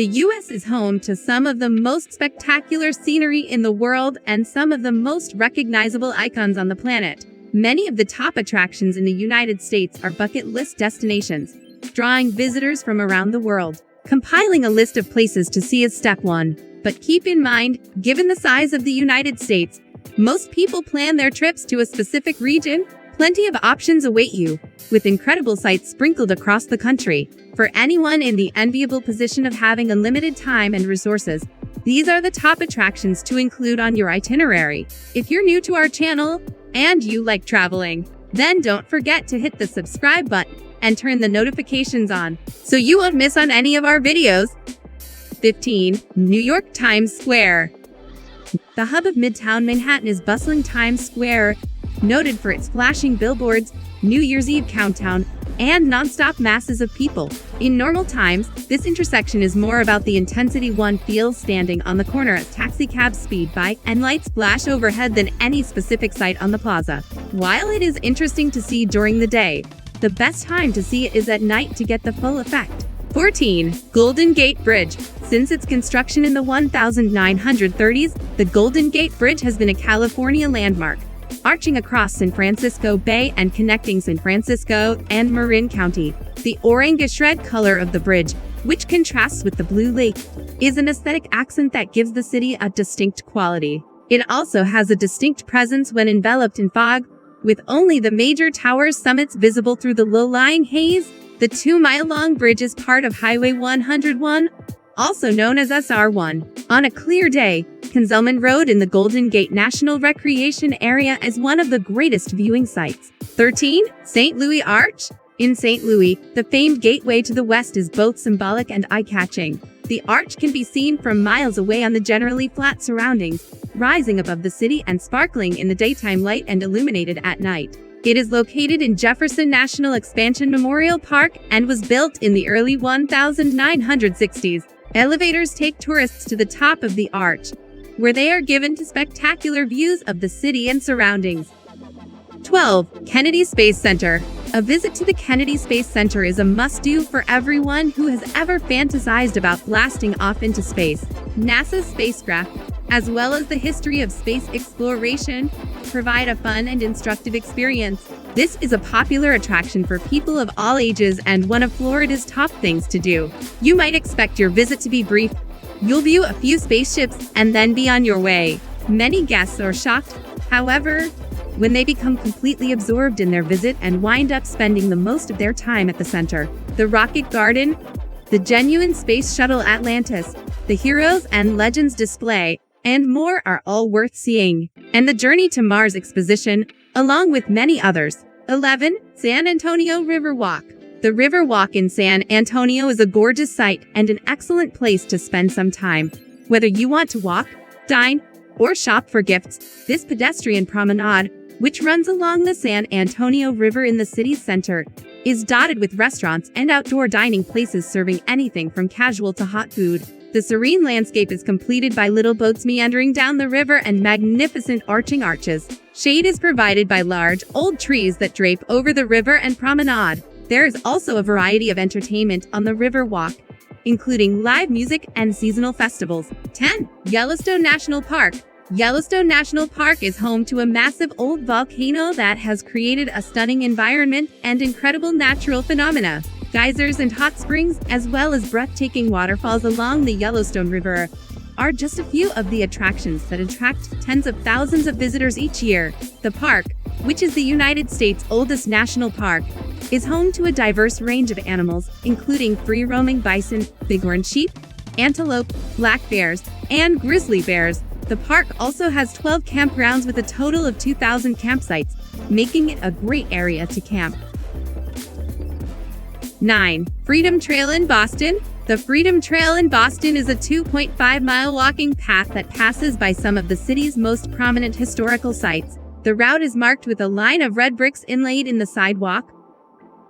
The U.S. is home to some of the most spectacular scenery in the world and some of the most recognizable icons on the planet. Many of the top attractions in the United States are bucket list destinations, drawing visitors from around the world. Compiling a list of places to see is step one. But keep in mind, given the size of the United States, most people plan their trips to a specific region. Plenty of options await you, with incredible sights sprinkled across the country. For anyone in the enviable position of having unlimited time and resources, these are the top attractions to include on your itinerary. If you're new to our channel and you like traveling, then don't forget to hit the subscribe button and turn the notifications on so you won't miss on any of our videos. 15. New York Times Square. The hub of Midtown Manhattan is bustling Times Square, noted for its flashing billboards, New Year's Eve countdown, and non-stop masses of people. In normal times, this intersection is more about the intensity one feels standing on the corner as taxicabs speed by and lights flash overhead than any specific site on the plaza. While it is interesting to see during the day, the best time to see it is at night to get the full effect. 14. Golden Gate Bridge. Since its construction in the 1930s, the Golden Gate Bridge has been a California landmark, arching across San Francisco Bay and connecting San Francisco and Marin County. The orange red color of the bridge, which contrasts with the blue lake, is an aesthetic accent that gives the city a distinct quality. It also has a distinct presence when enveloped in fog, with only the major towers' summits visible through the low-lying haze. The 2-mile-long bridge is part of Highway 101, also known as SR1. On a clear day, Kinzelman Road in the Golden Gate National Recreation Area is one of the greatest viewing sites. 13. St. Louis Arch. In St. Louis, the famed gateway to the west is both symbolic and eye-catching. The arch can be seen from miles away on the generally flat surroundings, rising above the city and sparkling in the daytime light and illuminated at night. It is located in Jefferson National Expansion Memorial Park and was built in the early 1960s. Elevators take tourists to the top of the arch, where they are given to spectacular views of the city and surroundings. 12. Kennedy Space Center. A visit to the Kennedy Space Center is a must-do for everyone who has ever fantasized about blasting off into space. NASA's spacecraft, as well as the history of space exploration, provide a fun and instructive experience. This is a popular attraction for people of all ages and one of Florida's top things to do. You might expect your visit to be brief. You'll view a few spaceships and then be on your way. Many guests are shocked, however, when they become completely absorbed in their visit and wind up spending the most of their time at the center. The Rocket Garden, the genuine Space Shuttle Atlantis, the Heroes and Legends display, and more are all worth seeing. And the Journey to Mars exposition, along with many others. 11. San Antonio River Walk. The River Walk in San Antonio is a gorgeous sight and an excellent place to spend some time. Whether you want to walk, dine, or shop for gifts, this pedestrian promenade, which runs along the San Antonio River in the city's center, is dotted with restaurants and outdoor dining places serving anything from casual to hot food. The serene landscape is completed by little boats meandering down the river and magnificent arching arches. Shade is provided by large, old trees that drape over the river and promenade. There is also a variety of entertainment on the River Walk, including live music and seasonal festivals. 10. Yellowstone National Park. Yellowstone National Park is home to a massive old volcano that has created a stunning environment and incredible natural phenomena. Geysers and hot springs, as well as breathtaking waterfalls along the Yellowstone River, are just a few of the attractions that attract tens of thousands of visitors each year. The park, which is the United States' oldest national park, is home to a diverse range of animals, including free-roaming bison, bighorn sheep, antelope, black bears, and grizzly bears. The park also has 12 campgrounds with a total of 2,000 campsites, making it a great area to camp. 9. Freedom Trail in Boston. The Freedom Trail in Boston is a 2.5-mile walking path that passes by some of the city's most prominent historical sites. The route is marked with a line of red bricks inlaid in the sidewalk,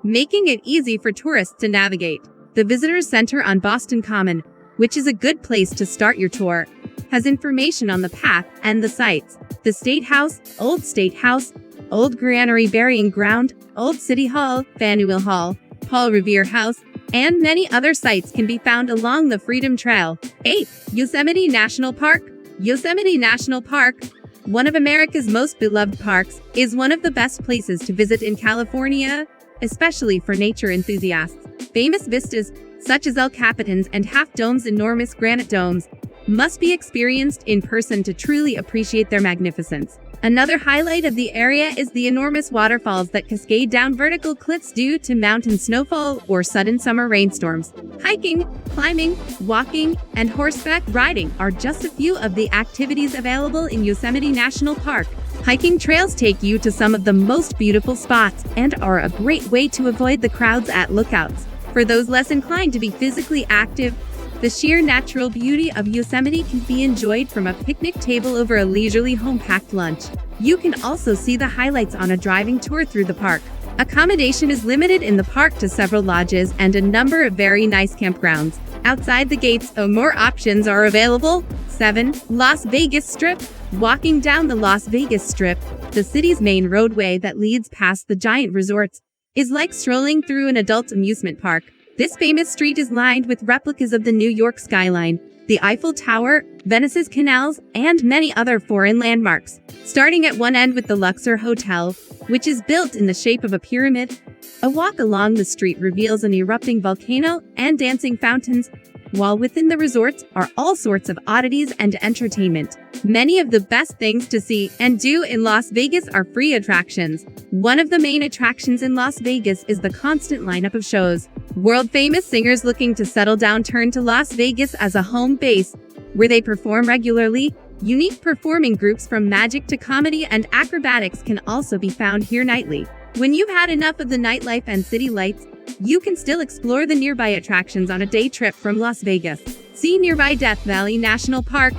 making it easy for tourists to navigate. The Visitor Center on Boston Common, which is a good place to start your tour, has information on the path and the sites. The State House, Old Granary Burying Ground, Old City Hall, Faneuil Hall, Paul Revere House, and many other sights can be found along the Freedom Trail. 8. Yosemite National Park. Yosemite National Park, one of America's most beloved parks, is one of the best places to visit in California, especially for nature enthusiasts. Famous vistas, such as El Capitan's and Half Dome's enormous granite domes, must be experienced in person to truly appreciate their magnificence. Another highlight of the area is the enormous waterfalls that cascade down vertical cliffs due to mountain snowfall or sudden summer rainstorms. Hiking, climbing, walking, and horseback riding are just a few of the activities available in Yosemite National Park. Hiking trails take you to some of the most beautiful spots and are a great way to avoid the crowds at lookouts. For those less inclined to be physically active, the sheer natural beauty of Yosemite can be enjoyed from a picnic table over a leisurely home-packed lunch. You can also see the highlights on a driving tour through the park. Accommodation is limited in the park to several lodges and a number of very nice campgrounds. Outside the gates, more options are available. 7. Las Vegas Strip. Walking down the Las Vegas Strip, the city's main roadway that leads past the giant resorts, is like strolling through an adult amusement park. This famous street is lined with replicas of the New York skyline, the Eiffel Tower, Venice's canals, and many other foreign landmarks. Starting at one end with the Luxor Hotel, which is built in the shape of a pyramid, a walk along the street reveals an erupting volcano and dancing fountains, while within the resorts are all sorts of oddities and entertainment. Many of the best things to see and do in Las Vegas are free attractions. One of the main attractions in Las Vegas is the constant lineup of shows. World-famous singers looking to settle down turn to Las Vegas as a home base, where they perform regularly. Unique performing groups from magic to comedy and acrobatics can also be found here nightly. When you've had enough of the nightlife and city lights, you can still explore the nearby attractions on a day trip from Las Vegas. See nearby Death Valley National Park,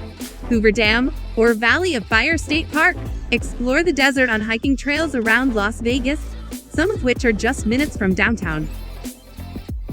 Hoover Dam, or Valley of Fire State Park. Explore the desert on hiking trails around Las Vegas, some of which are just minutes from downtown.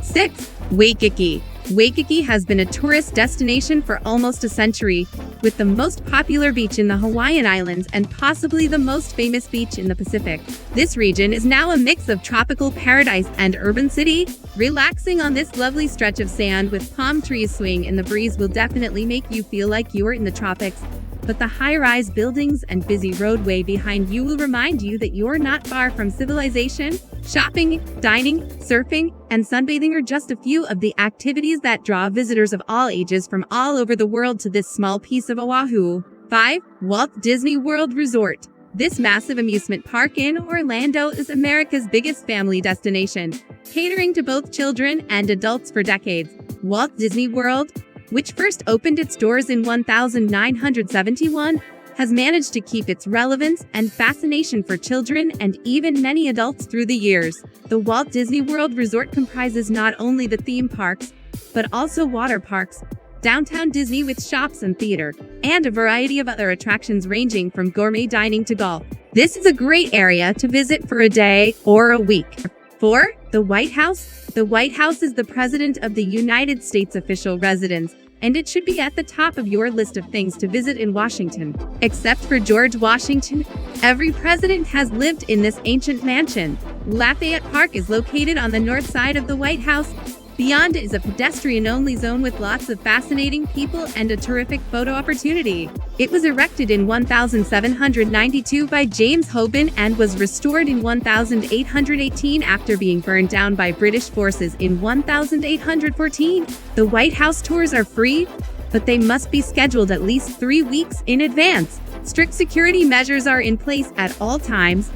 6. Waikiki. Waikiki has been a tourist destination for almost a century, with the most popular beach in the Hawaiian Islands and possibly the most famous beach in the Pacific. This region is now a mix of tropical paradise and urban city. Relaxing on this lovely stretch of sand with palm trees swaying in the breeze will definitely make you feel like you're in the tropics. But the high-rise buildings and busy roadway behind you will remind you that you're not far from civilization. Shopping, dining, surfing, and sunbathing are just a few of the activities that draw visitors of all ages from all over the world to this small piece of Oahu. 5. Walt Disney World Resort. This massive amusement park in Orlando is America's biggest family destination, catering to both children and adults for decades. Walt Disney World, which first opened its doors in 1971, has managed to keep its relevance and fascination for children and even many adults through the years. The Walt Disney World Resort comprises not only the theme parks, but also water parks, downtown Disney with shops and theater, and a variety of other attractions ranging from gourmet dining to golf. This is a great area to visit for a day or a week. 4. The White House. The White House is the President of the United States official residence, and it should be at the top of your list of things to visit in Washington. Except for George Washington, every president has lived in this ancient mansion. Lafayette Park is located on the north side of the White House. Beyond is a pedestrian-only zone with lots of fascinating people and a terrific photo opportunity. It was erected in 1792 by James Hoban and was restored in 1818 after being burned down by British forces in 1814. The White House tours are free, but they must be scheduled at least 3 weeks in advance. Strict security measures are in place at all times.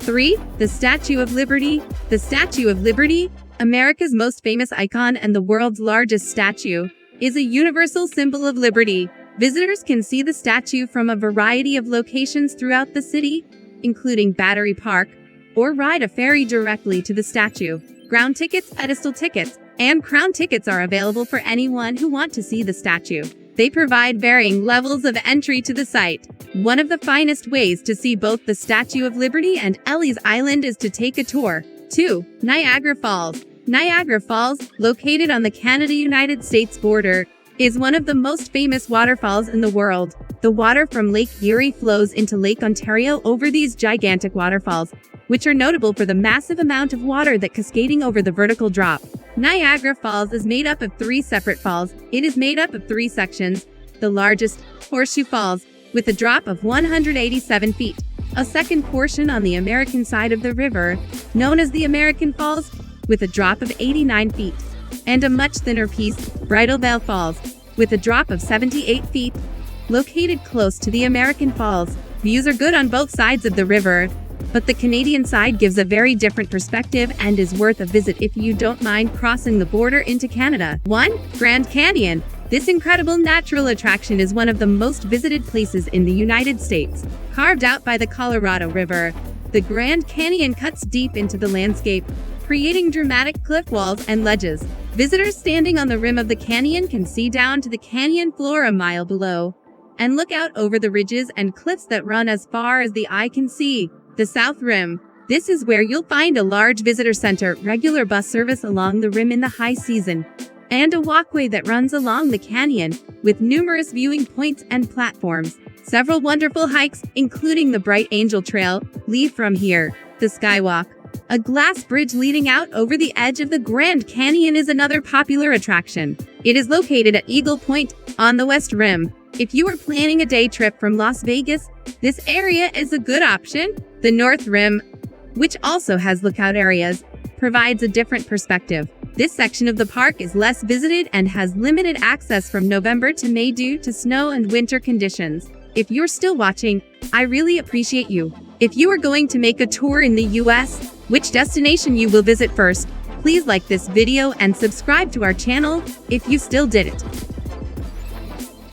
3. The Statue of Liberty. The Statue of Liberty, America's most famous icon and the world's largest statue, is a universal symbol of liberty. Visitors can see the statue from a variety of locations throughout the city, including Battery Park, or ride a ferry directly to the statue. Ground tickets, pedestal tickets, and crown tickets are available for anyone who wants to see the statue. They provide varying levels of entry to the site. One of the finest ways to see both the Statue of Liberty and Ellis Island is to take a tour. 2. Niagara Falls. Niagara Falls, located on the Canada-United States border, is one of the most famous waterfalls in the world. The water from Lake Erie flows into Lake Ontario over these gigantic waterfalls, which are notable for the massive amount of water that cascading over the vertical drop. Niagara Falls is made up of 3 separate falls. It is made up of 3 sections. The largest, Horseshoe Falls, with a drop of 187 feet. A second portion on the American side of the river, known as the American Falls, with a drop of 89 feet. And a much thinner piece, Bridal Veil Falls, with a drop of 78 feet. Located close to the American Falls, views are good on both sides of the river, but the Canadian side gives a very different perspective and is worth a visit if you don't mind crossing the border into Canada. 1. Grand Canyon. This incredible natural attraction is one of the most visited places in the United States. Carved out by the Colorado River, the Grand Canyon cuts deep into the landscape, creating dramatic cliff walls and ledges. Visitors standing on the rim of the canyon can see down to the canyon floor a mile below, and look out over the ridges and cliffs that run as far as the eye can see. The South Rim. This is where you'll find a large visitor center, regular bus service along the rim in the high season, and a walkway that runs along the canyon, with numerous viewing points and platforms. Several wonderful hikes, including the Bright Angel Trail, lead from here. The Skywalk. A glass bridge leading out over the edge of the Grand Canyon is another popular attraction. It is located at Eagle Point, on the West Rim. If you are planning a day trip from Las Vegas, this area is a good option. The North Rim, which also has lookout areas, provides a different perspective. This section of the park is less visited and has limited access from November to May due to snow and winter conditions. If you're still watching, I really appreciate you. If you are going to make a tour in the US, which destination you will visit first, please like this video and subscribe to our channel if you still did it.